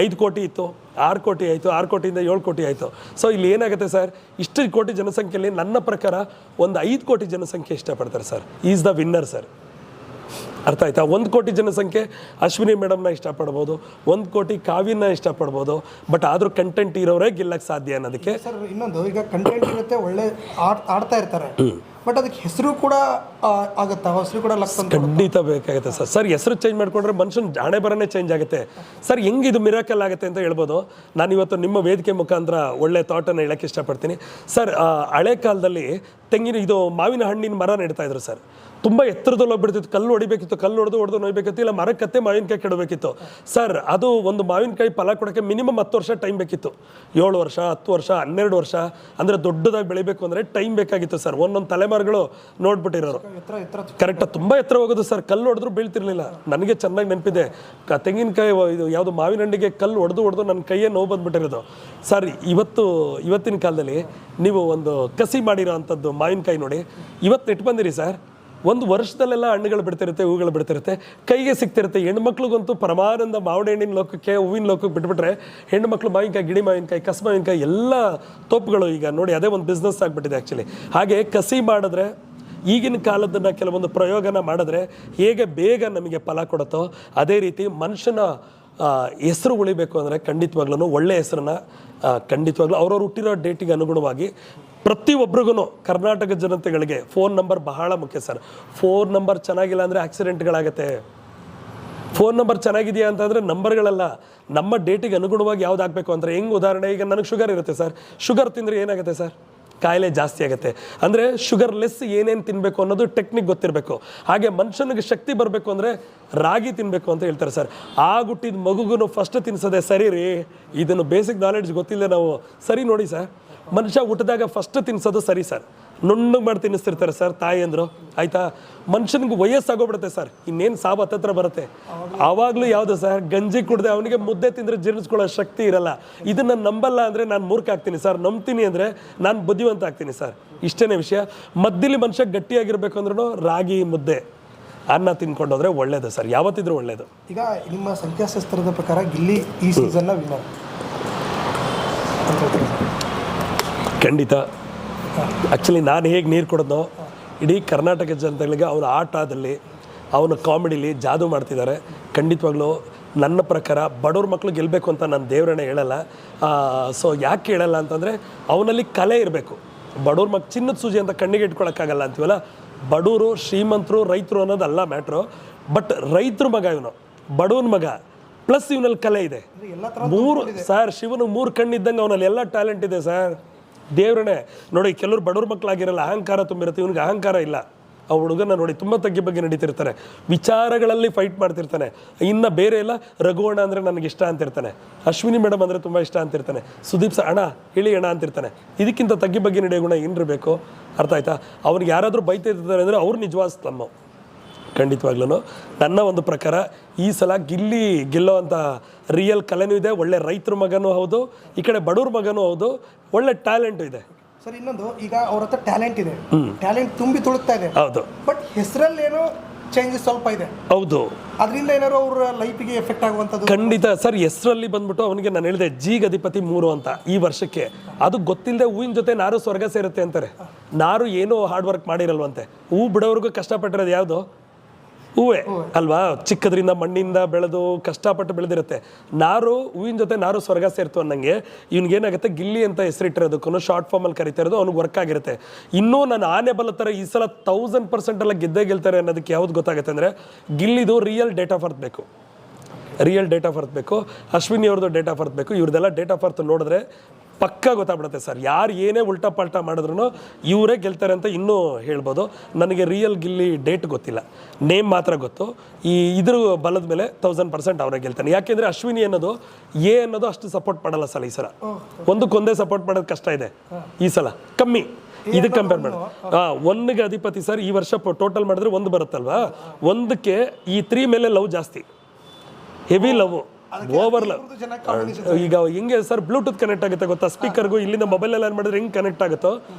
5 ಕೋಟಿ ಇತ್ತು, 6 ಕೋಟಿ ಆಯಿತು, 6 ಕೋಟಿಯಿಂದ 7 ಕೋಟಿ ಆಯಿತು. ಸೊ ಇಲ್ಲಿ ಏನಾಗುತ್ತೆ ಸರ್, ಇಷ್ಟು ಕೋಟಿ ಜನಸಂಖ್ಯೆಯಲ್ಲಿ ನನ್ನ ಪ್ರಕಾರ ಒಂದು 5 ಕೋಟಿ ಜನಸಂಖ್ಯೆ ಇಷ್ಟಪಡ್ತಾರೆ sir. Is the winner sir. ಅರ್ಥ ಆಯ್ತಾ? 1 ಕೋಟಿ ಜನಸಂಖ್ಯೆ ಅಶ್ವಿನಿ ಮೇಡಮ್ನ ಇಷ್ಟಪಡ್ಬೋದು, 1 ಕೋಟಿ ಕಾವ್ಯನ ಇಷ್ಟಪಡ್ಬೋದು, ಬಟ್ ಆದರೂ ಕಂಟೆಂಟ್ ಇರೋರೇ ಗೆಲ್ಲಕ್ಕೆ ಸಾಧ್ಯ ಅನ್ನೋದಕ್ಕೆ. ಸರ್ ಇನ್ನೊಂದು, ಈಗ ಕಂಟೆಂಟ್ ಇರುತ್ತೆ, ಒಳ್ಳೆ ಆಡ್ತಾ ಇರ್ತಾರೆ, ಬಟ್ ಅದಕ್ಕೆ ಹೆಸರು ಕೂಡ ಆಗುತ್ತಾ? ಹೆಸರು ಕೂಡ ಖಂಡಿತ ಬೇಕಾಗುತ್ತೆ ಸರ್. ಸರ್ ಹೆಸರು ಚೇಂಜ್ ಮಾಡ್ಕೊಂಡ್ರೆ ಮನುಷ್ಯನ ಹಣೆ ಬರನೇ ಚೇಂಜ್ ಆಗುತ್ತೆ ಸರ್. ಹೆಂಗೆ ಇದು ಮಿರಾಕಲ್ ಆಗುತ್ತೆ ಅಂತ ಹೇಳ್ಬೋದು. ನಾನು ಇವತ್ತು ನಿಮ್ಮ ವೇದಿಕೆ ಮುಖಾಂತರ ಒಳ್ಳೆ ಥಾಟನ್ನು ಹೇಳಕ್ಕೆ ಇಷ್ಟಪಡ್ತೀನಿ ಸರ್. ಹಳೆ ಕಾಲದಲ್ಲಿ ಇದು ಮಾವಿನ ಹಣ್ಣಿನ ಮರ ನೆಡ್ತಾ ಇದ್ರು ಸರ್. ತುಂಬ ಎತ್ತರದಲ್ಲಿ ಹೋಗ್ಬಿಡ್ತಿತ್ತು, ಕಲ್ಲು ಹೊಡಿಬೇಕಿತ್ತು, ಕಲ್ಲು ಹೊಡೆದು ನೋಯ್ಬೇಕಿತ್ತು, ಇಲ್ಲ ಮರಕ್ಕತ್ತೆ ಮಾವಿನಕಾಯಿ ಕೆಡಬೇಕಿತ್ತು ಸರ್. ಅದು ಒಂದು ಮಾವಿನಕಾಯಿ ಫಲ ಕೊಡೋಕ್ಕೆ ಮಿನಿಮಮ್ 10 ವರ್ಷ ಟೈಮ್ ಬೇಕಿತ್ತು. 7 ವರ್ಷ 10 ವರ್ಷ 12 ವರ್ಷ ಅಂದರೆ ದೊಡ್ಡದಾಗಿ ಬೆಳಿಬೇಕು ಅಂದರೆ ಟೈಮ್ ಬೇಕಾಗಿತ್ತು ಸರ್. ಒಂದೊಂದು ತಲೆಮಾರುಗಳು ನೋಡ್ಬಿಟ್ಟಿರೋರು ಕರೆಕ್ಟಾಗಿ ತುಂಬ ಎತ್ತರ ಹೋಗೋದು ಸರ್. ಕಲ್ಲು ಹೊಡೆದ್ರು ಬೀಳ್ತಿರ್ಲಿಲ್ಲ. ನನಗೆ ಚೆನ್ನಾಗಿ ನೆನಪಿದೆ, ತೆಂಗಿನಕಾಯಿ ಇದು ಯಾವುದು ಮಾವಿನ ಹಣ್ಣಿಗೆ ಕಲ್ಲು ಹೊಡೆದು ನನ್ನ ಕೈಯೇ ನೋವು ಬಂದ್ಬಿಟ್ಟಿರೋದು ಸರ್. ಇವತ್ತಿನ ಕಾಲದಲ್ಲಿ ನೀವು ಒಂದು ಕಸಿ ಮಾಡಿರೋ ಅಂಥದ್ದು ಮಾವಿನಕಾಯಿ ನೋಡಿ, ಇವತ್ತು ನೆಟ್ಟು ಬಂದಿರಿ ಸರ್, ಒಂದು ವರ್ಷದಲ್ಲೆಲ್ಲ ಹಣ್ಣುಗಳು ಬಿಡ್ತಿರುತ್ತೆ, ಹೂಗಳು ಬಿಡ್ತಿರುತ್ತೆ, ಕೈಗೆ ಸಿಗ್ತಿರುತ್ತೆ. ಹೆಣ್ಮಕ್ಳಿಗಂತೂ ಪರಮಾನಂದ ಮಾವಿನ ಹಣ್ಣಿನ ಲೋಕಕ್ಕೆ, ಹೂವಿನ ಲೋಕಕ್ಕೆ ಬಿಟ್ಬಿಟ್ರೆ ಹೆಣ್ಣುಮಕ್ಳು ಮಾವಿನಕಾಯಿ, ಗಿಡಿ ಮಾವಿನಕಾಯಿ, ಕಸ್ ಮಾವಿನಕಾಯಿ ಎಲ್ಲ ತೋಪುಗಳು ಈಗ ನೋಡಿ ಅದೇ ಒಂದು ಬಿಸ್ನೆಸ್ ಆಗಿಬಿಟ್ಟಿದೆ ಆ್ಯಕ್ಚುಲಿ. ಹಾಗೆ ಕಸಿ ಮಾಡಿದ್ರೆ, ಈಗಿನ ಕಾಲದನ್ನು ಕೆಲವೊಂದು ಪ್ರಯೋಗನ ಮಾಡಿದ್ರೆ ಹೇಗೆ ಬೇಗ ನಮಗೆ ಫಲ ಕೊಡುತ್ತೋ ಅದೇ ರೀತಿ ಮನುಷ್ಯನ ಹೆಸರು ಉಳಿಬೇಕು ಅಂದರೆ ಖಂಡಿತವಾಗ್ಲೂ ಒಳ್ಳೆ ಹೆಸರನ್ನ ಖಂಡಿತವಾಗ್ಲೂ ಅವ್ರವ್ರು ಹುಟ್ಟಿರೋ ಡೇಟಿಗೆ ಅನುಗುಣವಾಗಿ ಪ್ರತಿಯೊಬ್ಬರಿಗೂ ಕರ್ನಾಟಕ ಜನತೆಗಳಿಗೆ ಫೋನ್ ನಂಬರ್ ಬಹಳ ಮುಖ್ಯ ಸರ್. ಫೋನ್ ನಂಬರ್ ಚೆನ್ನಾಗಿಲ್ಲ ಅಂದರೆ ಆಕ್ಸಿಡೆಂಟ್ಗಳಾಗತ್ತೆ. ಫೋನ್ ನಂಬರ್ ಚೆನ್ನಾಗಿದೆಯಾ ಅಂತಂದರೆ ನಂಬರ್ಗಳಲ್ಲ, ನಮ್ಮ ಡೇಟಿಗೆ ಅನುಗುಣವಾಗಿ ಯಾವ್ದು ಆಗಬೇಕು ಅಂದರೆ, ಹೆಂಗೆ ಉದಾಹರಣೆ, ಈಗ ನನಗೆ ಶುಗರ್ ಇರುತ್ತೆ ಸರ್, ಶುಗರ್ ತಿಂದರೆ ಏನಾಗುತ್ತೆ ಸರ್, ಕಾಯಿಲೆ ಜಾಸ್ತಿ ಆಗುತ್ತೆ. ಅಂದರೆ ಶುಗರ್ ಲೆಸ್ ಏನೇನು ತಿನ್ನಬೇಕು ಅನ್ನೋದು ಟೆಕ್ನಿಕ್ ಗೊತ್ತಿರಬೇಕು. ಹಾಗೆ ಮನುಷ್ಯನಿಗೆ ಶಕ್ತಿ ಬರಬೇಕು ಅಂದರೆ ರಾಗಿ ತಿನ್ನಬೇಕು ಅಂತ ಹೇಳ್ತಾರೆ ಸರ್. ಹುಟ್ಟಿದ ಮಗುಗೂ ಫಸ್ಟ್ ತಿನ್ನಿಸೋದೆ ಸರಿ ರೀ. ಇದನ್ನು ಬೇಸಿಕ್ ನಾಲೆಡ್ಜ್ ಗೊತ್ತಿಲ್ಲ ನಾವು. ಸರಿ ನೋಡಿ ಸರ್, ಮನುಷ್ಯ ಹುಟ್ಟಿದಾಗ ಫಸ್ಟ್ ತಿನ್ನಿಸೋದು ಸರಿ ಸರ್. ನುಣ್ಣಗೆ ಮಾಡಿ ತಿನ್ನಿಸ್ತಿರ್ತಾರೆ ಸರ್ ತಾಯಿ ಅಂದರು, ಆಯಿತಾ. ಮನುಷ್ಯನಿಗೆ ವಯಸ್ಸಾಗೋಗ್ಬಿಡುತ್ತೆ ಸರ್, ಇನ್ನೇನು ಸಾವು ಹತ್ತತ್ರ ಬರುತ್ತೆ. ಆವಾಗಲೂ ಯಾವುದು ಸರ್, ಗಂಜಿ ಕುಡ್ದೆ ಅವನಿಗೆ ಮುದ್ದೆ ತಿಂದರೆ ಜೀರ್ಣಿಸ್ಕೊಳ್ಳೋ ಶಕ್ತಿ ಇರಲ್ಲ. ಇದನ್ನು ನಂಬಲ್ಲ ಅಂದರೆ ನಾನು ಮೂರ್ಖ ಆಗ್ತೀನಿ ಸರ್, ನಂಬ್ತೀನಿ ಅಂದರೆ ನಾನು ಬುದ್ಧಿವಂತ ಆಗ್ತೀನಿ ಸರ್. ಇಷ್ಟೇ ವಿಷಯ. ಮಧ್ಯಲಿ ಮನುಷ್ಯ ಗಟ್ಟಿಯಾಗಿರ್ಬೇಕು ಅಂದ್ರೂ ರಾಗಿ ಮುದ್ದೆ ಅನ್ನ ತಿನ್ಕೊಂಡೋದ್ರೆ ಒಳ್ಳೇದು ಸರ್, ಯಾವತ್ತಿದ್ರೂ ಒಳ್ಳೇದು. ಈಗ ನಿಮ್ಮ ಸಂಖ್ಯಾಶಾಸ್ತ್ರದ ಪ್ರಕಾರ ಗಿಲ್ಲಿ ಈ ಸೀಸನ್ನ ವಿನ್ನರ್ ಖಂಡಿತ. ಆ್ಯಕ್ಚುಲಿ ನಾನು ಹೇಗೆ ನೀರು ಕೊಡೋದೋ ಇಡೀ ಕರ್ನಾಟಕ ಜನತೆಗಳಿಗೆ ಅವನ ಆಟದಲ್ಲಿ, ಅವನ ಕಾಮಿಡಿಲಿ ಜಾದು ಮಾಡ್ತಿದ್ದಾರೆ. ಖಂಡಿತವಾಗ್ಲೂ ನನ್ನ ಪ್ರಕಾರ ಬಡವ್ರ ಮಕ್ಕಳು ಗೆಲ್ಲಬೇಕು ಅಂತ ನಾನು ದೇವರನ್ನೇ ಹೇಳಲ್ಲ. ಸೊ ಯಾಕೆ ಹೇಳಲ್ಲ ಅಂತಂದರೆ, ಅವನಲ್ಲಿ ಕಲೆ ಇರಬೇಕು. ಬಡವ್ರ ಮಕ್ಕಳು ಚಿನ್ನದ ಸೂಜಿ ಅಂತ ಕಣ್ಣಿಗೆ ಇಟ್ಕೊಳಕ್ಕಾಗಲ್ಲ ಅಂತೀವಲ್ಲ. ಬಡವರು, ಶ್ರೀಮಂತರು, ರೈತರು ಅನ್ನೋದಲ್ಲ ಮ್ಯಾಟ್ರು. ಬಟ್ ರೈತರ ಮಗ ಇವನು, ಬಡವನ ಮಗ, ಪ್ಲಸ್ ಇವನಲ್ಲಿ ಕಲೆ ಇದೆ. 3 ಸರ್, ಶಿವನು 3 ಕಣ್ಣಿದ್ದಂಗೆ ಅವನಲ್ಲಿ ಎಲ್ಲ ಟ್ಯಾಲೆಂಟ್ ಇದೆ ಸರ್. ದೇವ್ರನ್ನೇ ನೋಡಿ, ಕೆಲವರು ಬಡವ್ರ ಮಕ್ಕಳಾಗಿರಲ್ಲ, ಅಹಂಕಾರ ತುಂಬಿರುತ್ತೆ, ಇವನಿಗೆ ಅಹಂಕಾರ ಇಲ್ಲ. ಆ ಹುಡುಗನ ನೋಡಿ ತುಂಬ ತಗ್ಗಿ ಬಗ್ಗೆ ನಡೀತಿರ್ತಾನೆ, ವಿಚಾರಗಳಲ್ಲಿ ಫೈಟ್ ಮಾಡ್ತಿರ್ತಾನೆ. ಇನ್ನು ಬೇರೆ ಎಲ್ಲ, ರಘುವಣ ಅಂದರೆ ನನಗೆ ಇಷ್ಟ ಅಂತಿರ್ತಾನೆ, ಅಶ್ವಿನಿ ಮೇಡಮ್ ಅಂದರೆ ತುಂಬ ಇಷ್ಟ ಅಂತಿರ್ತಾನೆ, ಸುದೀಪ್ ಸರ್ ಅಣ್ಣ ಹೇಳಿ ಅಣ್ಣ ಅಂತಿರ್ತಾನೆ. ಇದಕ್ಕಿಂತ ತಗ್ಗಿ ಬಗ್ಗೆ ನಡೆಯೋ ಗುಣ ಏನಿರಬೇಕು, ಅರ್ಥ ಆಯ್ತಾ? ಅವ್ನಿಗೆ ಯಾರಾದರೂ ಬೈತಿರ್ತಾರೆ ಅಂದರೆ ಅವ್ರು ನಿಜವಾದ ತಮ್ಮ. ಖಂಡಿತವಾಗ್ಲೂ ನನ್ನ ಒಂದು ಪ್ರಕಾರ ಈ ಸಲ ಗಿಲ್ಲಿ ಗೆಲ್ಲೋ ಅಂತ ರಿಯಲ್ ಕಲೆನೂ ಇದೆ, ಒಳ್ಳೆ ರೈತರ ಮಗನೂ ಹೌದು, ಈ ಕಡೆ ಬಡವ್ರ ಮಗನೂ ಹೌದು, ಒಳ್ಳೆ ಟ್ಯಾಲೆಂಟು ಇದೆ ಸರ್. ಇನ್ನೊಂದು, ಈಗ ಅವ್ರ ಹತ್ರ ಟ್ಯಾಲೆಂಟ್ ಇದೆ, ಟ್ಯಾಲೆಂಟ್ ತುಂಬಿ ತುಳುಕ್ತಾ ಇದೆ, ಹೌದು. ಬಟ್ ಹೆಸರಲ್ಲಿ ಏನೋ ಚೇಂಜಸ್ ಸ್ವಲ್ಪ ಇದೆ, ಹೌದು. ಅದರಿಂದ ಏನಾದ್ರು ಅವ್ರ ಲೈಫಿಗೆ ಎಫೆಕ್ಟ್ ಆಗುವಂಥದ್ದು ಖಂಡಿತ ಸರ್. ಹೆಸರಲ್ಲಿ ಬಂದ್ಬಿಟ್ಟು ಅವನಿಗೆ ನಾನು ಹೇಳಿದೆ ಗಧಿಪತಿ 3 ಅಂತ ಈ ವರ್ಷಕ್ಕೆ. ಅದು ಗೊತ್ತಿಲ್ಲದೆ ಹೂವಿನ ಜೊತೆ ನಾರು ಸ್ವರ್ಗ ಸೇರುತ್ತೆ ಅಂತಾರೆ. ನಾರು ಏನೋ ಹಾರ್ಡ್ ವರ್ಕ್ ಮಾಡಿರಲ್ವಂತೆ. ಹೂ ಬಿಡೋರ್ಗೂ ಕಷ್ಟಪಟ್ಟಿರೋದು ಯಾವುದು? ಹೂವೇ ಅಲ್ವಾ? ಚಿಕ್ಕದ್ರಿಂದ ಮಣ್ಣಿಂದ ಬೆಳೆದು ಕಷ್ಟಪಟ್ಟು ಬೆಳೆದಿರುತ್ತೆ. ನಾರು, ಹೂವಿನ ಜೊತೆ ನಾರು ಸ್ವರ್ಗ ಸೇರ್ತು ಅನ್ನಂಗೆ ಇವ್ನಿಗೇನಾಗುತ್ತೆ, ಗಿಲ್ಲಿ ಅಂತ ಹೆಸರಿಟ್ಟಿರೋದಕ್ಕೂ ಶಾರ್ಟ್ ಫಾರ್ಮಲ್ಲಿ ಕರಿತಿರೋದು ಅವ್ನಿಗೆ ವರ್ಕ್ ಆಗಿರುತ್ತೆ. ಇನ್ನೂ ನಾನು ಆನೆ ಬಲ ಥರ ಈ ಸಲ 1000% ಎಲ್ಲ ಗೆಲ್ತಾರೆ ಅನ್ನೋದಕ್ಕೆ ಯಾವ್ದು ಗೊತ್ತಾಗುತ್ತೆ ಅಂದರೆ, ಗಿಲ್ಲಿದು ರಿಯಲ್ ಡೇಟ್ ಆಫ್ ಬರ್ತ್ ಬೇಕು, ರಿಯಲ್ ಡೇಟ್ ಆಫ್ ಬರ್ತ್ ಬೇಕು. ಅಶ್ವಿನಿ ಅವ್ರದ್ದು ಡೇಟ್ ಆಫ್ ಬರ್ತ್ ಬೇಕು. ಇವ್ರದ್ದೆಲ್ಲ ಡೇಟ್ ಆಫ್ ಬರ್ತ್ ನೋಡಿದ್ರೆ ಪಕ್ಕ ಗೊತ್ತಾಗ್ಬಿಡುತ್ತೆ ಸರ್. ಯಾರು ಏನೇ ಉಲ್ಟಾ ಪಲ್ಟಾ ಮಾಡಿದ್ರು ಇವರೇ ಗೆಲ್ತಾರೆ ಅಂತ ಇನ್ನೂ ಹೇಳ್ಬೋದು. ನನಗೆ ರಿಯಲ್ ಗಿಲ್ಲಿ ಡೇಟ್ ಗೊತ್ತಿಲ್ಲ, ನೇಮ್ ಮಾತ್ರ ಗೊತ್ತು. ಇದ್ರ ಬಲದ ಮೇಲೆ 1000% ಅವರೇ ಗೆಲ್ತಾನೆ. ಯಾಕೆಂದರೆ ಅಶ್ವಿನಿ ಅನ್ನೋದು ಅನ್ನೋದು ಅಷ್ಟು ಸಪೋರ್ಟ್ ಮಾಡಲ್ಲ ಸಲ. ಈ ಸಲ ಒಂದಕ್ಕೊಂದೇ ಸಪೋರ್ಟ್ ಮಾಡೋದು ಕಷ್ಟ ಇದೆ, ಈ ಸಲ ಕಮ್ಮಿ. ಇದಕ್ಕೆ ಕಂಪೇರ್ ಮಾಡಿ 1ಗೆ ಅಧಿಪತಿ ಸರ್. ಈ ವರ್ಷ ಟೋಟಲ್ ಮಾಡಿದ್ರೆ 1 ಬರುತ್ತಲ್ವಾ, 1ಕ್ಕೆ ಈ 3 ಮೇಲೆ ಲವ್ ಜಾಸ್ತಿ, ಹೆವಿ ಲವ್. ಓವರ್ಲ ಈಗ ಹೆಂಗೆ ಸರ್ ಬ್ಲೂಟೂತ್ ಕನೆಕ್ಟ್ ಆಗುತ್ತೆ ಗೊತ್ತಾ ಸ್ಪೀಕರ್ಗೂ ಇಲ್ಲಿಂದ ಮೊಬೈಲ್ ಎಲ್ಲ ಮಾಡಿದ್ರೆ ಹೆಂಗೆ ಕನೆಕ್ಟ್ ಆಗುತ್ತೋ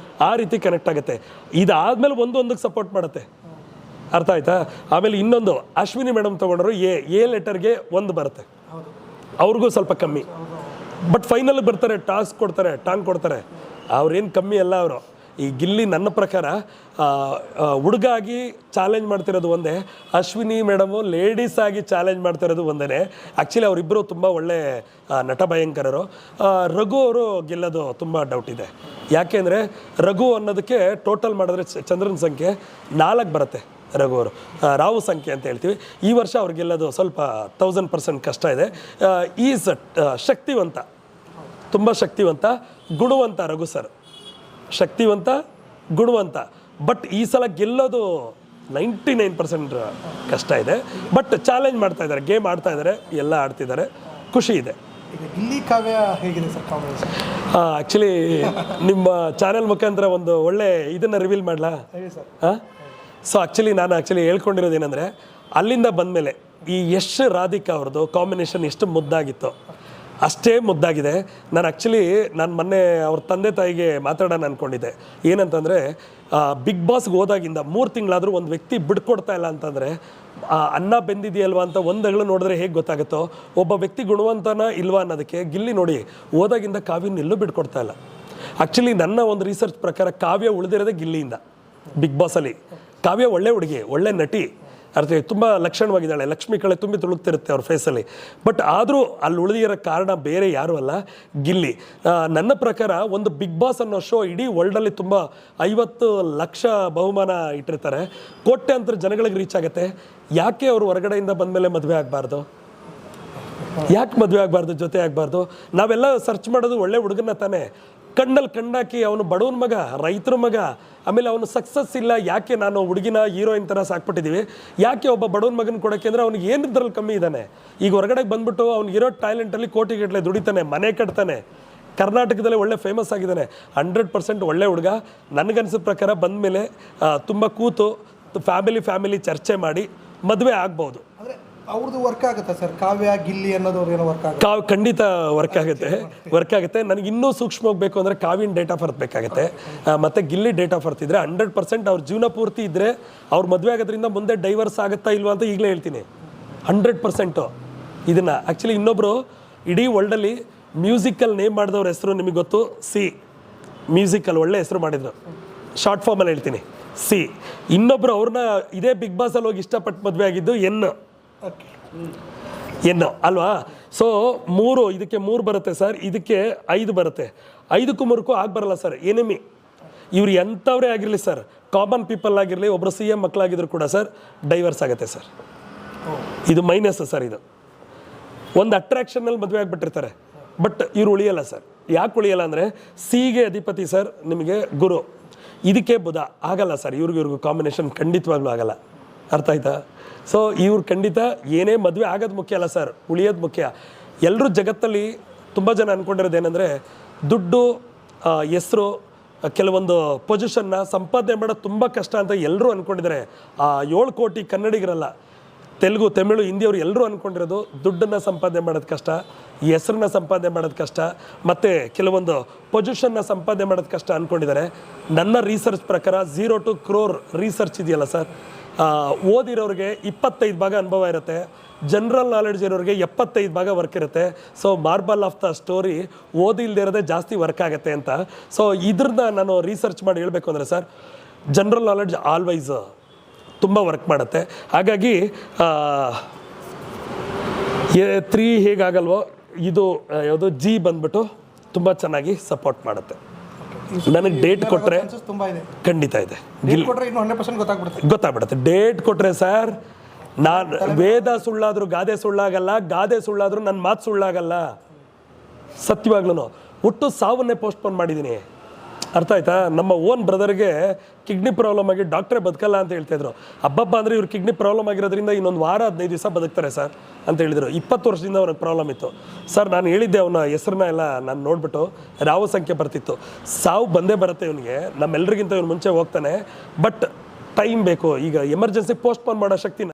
ಆ ರೀತಿ ಕನೆಕ್ಟ್ ಆಗುತ್ತೆ. ಇದಾದ್ಮೇಲೆ ಒಂದೊಂದಕ್ಕೆ ಸಪೋರ್ಟ್ ಮಾಡುತ್ತೆ, ಅರ್ಥ ಆಯ್ತಾ. ಆಮೇಲೆ ಇನ್ನೊಂದು ಅಶ್ವಿನಿ ಮೇಡಮ್ ತೊಗೊಂಡ್ರು ಎ ಲೆಟರ್ಗೆ 1 ಬರುತ್ತೆ, ಅವ್ರಿಗೂ ಸ್ವಲ್ಪ ಕಮ್ಮಿ. ಬಟ್ ಫೈನಲ್ ಬರ್ತಾರೆ, ಟಾಂಗ್ ಕೊಡ್ತಾರೆ, ಅವ್ರೇನು ಕಮ್ಮಿ ಅಲ್ಲ ಅವರು. ಈ ಗಿಲ್ಲಿ ನನ್ನ ಪ್ರಕಾರ ಹುಡುಗಾಗಿ ಚಾಲೆಂಜ್ ಮಾಡ್ತಿರೋದು ಒಂದೇ, ಅಶ್ವಿನಿ ಮೇಡಮು ಲೇಡೀಸ್ ಆಗಿ ಚಾಲೆಂಜ್ ಮಾಡ್ತಿರೋದು ಒಂದೇ. ಆ್ಯಕ್ಚುಲಿ ಅವರಿಬ್ಬರು ತುಂಬ ಒಳ್ಳೆ ನಟ ಭಯಂಕರರು. ರಘು ಅವರು ಗೆಲ್ಲೋದು ತುಂಬ ಡೌಟ್ ಇದೆ. ಯಾಕೆಂದರೆ ರಘು ಅನ್ನೋದಕ್ಕೆ ಟೋಟಲ್ ಮಾಡಿದ್ರೆ ಚಂದ್ರನ ಸಂಖ್ಯೆ 4 ಬರುತ್ತೆ, ರಘು ಅವರು ರಾವು ಸಂಖ್ಯೆ ಅಂತ ಹೇಳ್ತೀವಿ. ಈ ವರ್ಷ ಅವ್ರು ಗೆಲ್ಲೋದು ಸ್ವಲ್ಪ 1000% ಕಷ್ಟ ಇದೆ. ಈಸ್ ಶಕ್ತಿವಂತ, ತುಂಬ ಶಕ್ತಿವಂತ, ಗುಣವಂತ ರಘು ಸರ್, ಶಕ್ತಿವಂತ ಗುಣವಂತ. ಬಟ್ ಈ ಸಲ ಗೆಲ್ಲೋದು 99% ಕಷ್ಟ ಇದೆ. ಬಟ್ ಚಾಲೆಂಜ್ ಮಾಡ್ತಾ ಇದ್ದಾರೆ, ಗೇಮ್ ಆಡ್ತಾ ಇದ್ದಾರೆ, ಎಲ್ಲ ಆಡ್ತಿದ್ದಾರೆ, ಖುಷಿ ಇದೆ. ಈಗ ಗಿಲ್ಲಿ ಕಾವ್ಯ ಹೇಗಿದೆ ಸರ್ ಕಾಂಬಿನೇಷನ್? ಆ್ಯಕ್ಚುಲಿ ನಿಮ್ಮ ಚಾನೆಲ್ ಮುಖಾಂತರ ಒಂದು ಒಳ್ಳೆ ಇದನ್ನು ರಿವೀಲ್ ಮಾಡಲಾ? ಹಾಂ, ಸೊ ನಾನು ಹೇಳ್ಕೊಂಡಿರೋದು ಏನಂದರೆ, ಅಲ್ಲಿಂದ ಬಂದಮೇಲೆ ಈ ಯಶ್ ರಾಧಿಕಾ ಅವ್ರದ್ದು ಕಾಂಬಿನೇಷನ್ ಎಷ್ಟು ಮುದ್ದಾಗಿತ್ತು ಅಷ್ಟೇ ಮುದ್ದಾಗಿದೆ. ನಾನು ಮೊನ್ನೆ ಅವ್ರ ತಂದೆ ತಾಯಿಗೆ ಮಾತಾಡೋಣ ಅಂದ್ಕೊಂಡಿದ್ದೆ. ಏನಂತಂದರೆ, ಬಿಗ್ ಬಾಸ್ಗೆ ಹೋದಾಗಿಂದ 3 ತಿಂಗಳಾದರೂ ಒಂದು ವ್ಯಕ್ತಿ ಬಿಡ್ಕೊಡ್ತಾ ಇಲ್ಲ ಅಂತಂದರೆ ಅನ್ನ ಬೆಂದಿದೆಯಲ್ವಾ ಅಂತ ಒಂದಗಳು ನೋಡಿದ್ರೆ ಹೇಗೆ ಗೊತ್ತಾಗುತ್ತೋ ಒಬ್ಬ ವ್ಯಕ್ತಿ ಗುಣವಂತನ ಇಲ್ವಾ ಅನ್ನೋದಕ್ಕೆ ಗಿಲ್ಲಿ ನೋಡಿ ಹೋದಾಗಿಂದ ಕಾವ್ಯನ ಎಲ್ಲೂ ಬಿಡ್ಕೊಡ್ತಾ ಇಲ್ಲ. ಆ್ಯಕ್ಚುಲಿ ನನ್ನ ಒಂದು ರಿಸರ್ಚ್ ಪ್ರಕಾರ ಕಾವ್ಯ ಉಳಿದಿರೋದೇ ಗಿಲ್ಲಿಯಿಂದ. ಬಿಗ್ ಬಾಸಲ್ಲಿ ಕಾವ್ಯ ಒಳ್ಳೆ ಹುಡುಗಿ, ಒಳ್ಳೆ ನಟಿ, ಅರ್ಥ ತುಂಬ ಲಕ್ಷಣವಾಗಿದ್ದಾಳೆ, ಲಕ್ಷ್ಮಿ ಕಳೆ ತುಂಬಿ ತುಳುಕ್ತಿರುತ್ತೆ ಅವ್ರ ಫೇಸಲ್ಲಿ. ಬಟ್ ಆದರೂ ಅಲ್ಲಿ ಉಳಿದಿರೋ ಕಾರಣ ಬೇರೆ ಯಾರೂ ಅಲ್ಲ, ಗಿಲ್ಲಿ. ನನ್ನ ಪ್ರಕಾರ ಒಂದು ಬಿಗ್ ಬಾಸ್ ಅನ್ನೋ ಶೋ ಇಡೀ ವರ್ಲ್ಡಲ್ಲಿ ತುಂಬ 50 ಲಕ್ಷ ಬಹುಮಾನ ಇಟ್ಟಿರ್ತಾರೆ, ಕೋಟ್ಯಾಂತರ ಜನಗಳಿಗೆ ರೀಚ್ ಆಗುತ್ತೆ. ಯಾಕೆ ಅವರು ಹೊರಗಡೆಯಿಂದ ಬಂದಮೇಲೆ ಮದುವೆ ಆಗಬಾರ್ದು? ಯಾಕೆ ಮದುವೆ ಆಗಬಾರ್ದು, ಜೊತೆ ಆಗಬಾರ್ದು? ನಾವೆಲ್ಲ ಸರ್ಚ್ ಮಾಡೋದು ಒಳ್ಳೆ ಹುಡುಗನ ತಾನೇ, ಕಣ್ಣಲ್ಲಿ ಕಣ್ಣಾಕಿ ಅವನು ಬಡವನ ಮಗ, ರೈತರ ಮಗ, ಆಮೇಲೆ ಅವನು ಸಕ್ಸಸ್ ಇಲ್ಲ, ಯಾಕೆ ನಾನು ಹುಡುಗಿನ ಹೀರೋಯಿನ್ ಥರ ಸಾಕ್ಬಿಟ್ಟಿದ್ದೀವಿ, ಯಾಕೆ ಒಬ್ಬ ಬಡವನ ಮಗನ ಕೊಡೋಕ್ಕೆ ಅಂದರೆ ಅವ್ನಿಗೆ ಏನಿದ್ರಲ್ಲಿ ಕಮ್ಮಿ ಇದ್ದಾನೆ. ಈಗ ಹೊರಗಡೆಗೆ ಬಂದ್ಬಿಟ್ಟು ಅವ್ನಿಗೆ ಇರೋ ಟ್ಯಾಲೆಂಟಲ್ಲಿ ಕೋಟಿಗಟ್ಟಲೆ ದುಡಿತಾನೆ, ಮನೆ ಕಟ್ತಾನೆ, ಕರ್ನಾಟಕದಲ್ಲೇ ಒಳ್ಳೆ ಫೇಮಸ್ ಆಗಿದ್ದಾನೆ, 100% ಒಳ್ಳೆ ಹುಡುಗ. ನನಗನ್ಸಿದ ಪ್ರಕಾರ ಬಂದಮೇಲೆ ತುಂಬ ಕೂತು ಫ್ಯಾಮಿಲಿ ಚರ್ಚೆ ಮಾಡಿ ಮದುವೆ ಆಗ್ಬೋದು. ಅಂದರೆ ಅವ್ರದ್ದು ವರ್ಕ್ ಆಗುತ್ತೆ ಸರ್, ಕಾವ್ಯ ಗಿಲ್ಲಿ ಅನ್ನೋದು ಏನೋ ವರ್ಕ್ ಆಗುತ್ತೆ? ಖಂಡಿತ ವರ್ಕ್ ಆಗುತ್ತೆ. ನನಗೆ ಇನ್ನೂ ಸೂಕ್ಷ್ಮ ಹೋಗ್ಬೇಕು ಅಂದರೆ ಕಾವ್ಯನ ಡೇಟ್ ಆಫ್ ಬರ್ತ್ ಬೇಕಾಗುತ್ತೆ, ಮತ್ತು ಗಿಲ್ಲಿ ಡೇಟ್ ಆಫ್ ಬರ್ತ್ ಇದ್ದರೆ 100% ಅವ್ರ ಜೀವನ ಪೂರ್ತಿ ಇದ್ದರೆ ಅವ್ರು ಮದುವೆ ಆಗೋದ್ರಿಂದ ಮುಂದೆ ಡೈವರ್ಸ್ ಆಗುತ್ತಾ ಇಲ್ವಾ ಅಂತ ಈಗಲೇ ಹೇಳ್ತೀನಿ. 100% ಇದನ್ನು ಆ್ಯಕ್ಚುಲಿ ಇನ್ನೊಬ್ಬರು ಇಡೀ ವರ್ಲ್ಡಲ್ಲಿ ಮ್ಯೂಸಿಕಲ್ ನೇಮ್ ಮಾಡಿದವ್ರ ಹೆಸರು ನಿಮಗೆ ಗೊತ್ತು, ಸಿ ಮ್ಯೂಸಿಕಲ್ ಒಳ್ಳೆ ಹೆಸರು ಮಾಡಿದ್ರು, ಶಾರ್ಟ್ ಫಾರ್ಮಲ್ಲಿ ಹೇಳ್ತೀನಿ ಸಿ. ಇನ್ನೊಬ್ಬರು ಅವ್ರನ್ನ ಇದೇ ಬಿಗ್ ಬಾಸಲ್ಲಿ ಹೋಗಿ ಇಷ್ಟಪಟ್ಟು ಮದುವೆ ಆಗಿದ್ದು ಎನ್ನು ಅಲ್ವಾ. ಸೊ ಇದಕ್ಕೆ 3 ಬರುತ್ತೆ ಸರ್, ಇದಕ್ಕೆ 5 ಬರುತ್ತೆ. 5ಕ್ಕೂ 3ಕ್ಕೂ ಬರಲ್ಲ ಸರ್. ಎನಿಮಿ ಇವ್ರು ಎಂಥವ್ರೇ ಆಗಿರಲಿ ಸರ್, ಕಾಮನ್ ಪೀಪಲ್ ಆಗಿರಲಿ, ಒಬ್ಬರು CM ಮಕ್ಕಳಾಗಿದ್ರು ಕೂಡ ಸರ್ ಡೈವರ್ಸ್ ಆಗುತ್ತೆ ಸರ್. ಇದು ಮೈನಸ್ ಸರ್. ಇದು ಒಂದು ಅಟ್ರಾಕ್ಷನಲ್ಲಿ ಮದುವೆ ಆಗಿಬಿಟ್ಟಿರ್ತಾರೆ, ಬಟ್ ಇವ್ರು ಉಳಿಯಲ್ಲ ಸರ್. ಯಾಕೆ ಉಳಿಯಲ್ಲ ಅಂದರೆ ಸಿಗೆ ಅಧಿಪತಿ ಸರ್ ನಿಮಗೆ ಗುರು, ಇದಕ್ಕೆ ಬುಧ, ಆಗಲ್ಲ ಸರ್. ಇವ್ರಿಗೂ ಕಾಂಬಿನೇಷನ್ ಖಂಡಿತವಾಗ್ಲೂ ಆಗಲ್ಲ, ಅರ್ಥ ಆಯ್ತಾ. ಸೊ ಇವ್ರು ಖಂಡಿತ ಏನೇ ಮದುವೆ ಆಗೋದು ಮುಖ್ಯ ಅಲ್ಲ ಸರ್, ಉಳಿಯೋದು ಮುಖ್ಯ. ಎಲ್ಲರೂ ಜಗತ್ತಲ್ಲಿ ತುಂಬ ಜನ ಅಂದ್ಕೊಂಡಿರೋದು ಏನಂದರೆ ದುಡ್ಡು, ಹೆಸರು, ಕೆಲವೊಂದು ಪೊಸಿಷನ್ನ ಸಂಪಾದನೆ ಮಾಡೋದು ತುಂಬ ಕಷ್ಟ ಅಂತ ಎಲ್ಲರೂ ಅಂದ್ಕೊಂಡಿದ್ದಾರೆ. 7 ಕೋಟಿ ಕನ್ನಡಿಗರಲ್ಲ, ತೆಲುಗು, ತಮಿಳು, ಹಿಂದಿಯವರು ಎಲ್ಲರೂ ಅಂದ್ಕೊಂಡಿರೋದು ದುಡ್ಡನ್ನು ಸಂಪಾದನೆ ಮಾಡೋದು ಕಷ್ಟ, ಹೆಸರನ್ನ ಸಂಪಾದನೆ ಮಾಡೋದು ಕಷ್ಟ, ಮತ್ತು ಕೆಲವೊಂದು ಪೊಸಿಷನ್ನ ಸಂಪಾದನೆ ಮಾಡೋದು ಕಷ್ಟ ಅಂದ್ಕೊಂಡಿದ್ದಾರೆ. ನನ್ನ ರಿಸರ್ಚ್ ಪ್ರಕಾರ 0 to crore ರಿಸರ್ಚ್ ಇದೆಯಲ್ಲ ಸರ್, ಓದಿರೋರಿಗೆ 25 ಭಾಗ ಅನುಭವ ಇರುತ್ತೆ, ಜನರಲ್ ನಾಲೆಡ್ಜ್ ಇರೋರಿಗೆ 75 ಭಾಗ ವರ್ಕ್ ಇರುತ್ತೆ. So moral of the story ಓದಿಲ್ದೇ ಇರೋದೇ ಜಾಸ್ತಿ ವರ್ಕ್ ಆಗುತ್ತೆ ಅಂತ. ಸೊ ಇದ್ರನ್ನ ನಾನು ರಿಸರ್ಚ್ ಮಾಡಿ ಹೇಳಬೇಕು ಅಂದರೆ ಸರ್, ಜನರಲ್ ನಾಲೆಡ್ಜ್ ಆಲ್ವೈಸ್ ತುಂಬ ವರ್ಕ್ ಮಾಡುತ್ತೆ. ಹಾಗಾಗಿ 3 ಹೇಗಾಗಲ್ವೋ ಇದು ಯಾವುದು ಜಿ ಬಂದ್ಬಿಟ್ಟು ತುಂಬ ಚೆನ್ನಾಗಿ ಸಪೋರ್ಟ್ ಮಾಡುತ್ತೆ. ನನಗೆ ಡೇಟ್ ಕೊಟ್ಟರೆ ಖಂಡಿತ ಇದೆ, ಗೊತ್ತಾಗ್ಬಿಡುತ್ತೆ. ಡೇಟ್ ಕೊಟ್ಟರೆ ಸರ್, ನಾನು ವೇದ ಸುಳ್ಳಾದರೂ ಗಾದೆ ಸುಳ್ಳಾಗಲ್ಲ, ಗಾದೆ ಸುಳ್ಳಾದರೂ ನನ್ನ ಮಾತು ಸುಳ್ಳಾಗಲ್ಲ. ಸತ್ಯವಾಗ್ಲೂ ಒಟ್ಟು ಸಾವನ್ನೇ ಪೋಸ್ಟ್ಪೋನ್ ಮಾಡಿದ್ದೀನಿ, ಅರ್ಥ ಆಯ್ತಾ. ನಮ್ಮ ಓನ್ ಬ್ರದರ್ಗೆ ಕಿಡ್ನಿ ಪ್ರಾಬ್ಲಮ್ ಆಗಿ ಡಾಕ್ಟ್ರೇ ಬದುಕಲ್ಲ ಅಂತ ಹೇಳ್ತಾಯಿದ್ರು. ಹಬ್ಬಬ್ಬ ಅಂದರೆ ಇವ್ರು ಕಿಡ್ನಿ ಪ್ರಾಬ್ಲಮ್ ಆಗಿರೋದ್ರಿಂದ ಇನ್ನೊಂದು ವಾರ 15 ದಿವಸ ಬದುಕ್ತಾರೆ ಸರ್ ಅಂತ ಹೇಳಿದರು. 20 ವರ್ಷದಿಂದ ಅವ್ರಿಗೆ ಪ್ರಾಬ್ಲಮ್ ಇತ್ತು ಸರ್. ನಾನು ಹೇಳಿದ್ದೆ ಅವನ ಹೆಸರನ್ನ ಎಲ್ಲ ನಾನು ನೋಡಿಬಿಟ್ಟು ರಾವು ಸಂಖ್ಯೆ ಬರ್ತಿತ್ತು. ಸಾವು ಬಂದೇ ಬರುತ್ತೆ ಇವನಿಗೆ, ನಮ್ಮೆಲ್ಲರಿಗಿಂತ ಇವನು ಮುಂಚೆ ಹೋಗ್ತಾನೆ. ಬಟ್ ಟೈಮ್ ಬೇಕು. ಈಗ ಎಮರ್ಜೆನ್ಸಿ ಪೋಸ್ಟ್ಪೋನ್ ಮಾಡೋ ಶಕ್ತಿ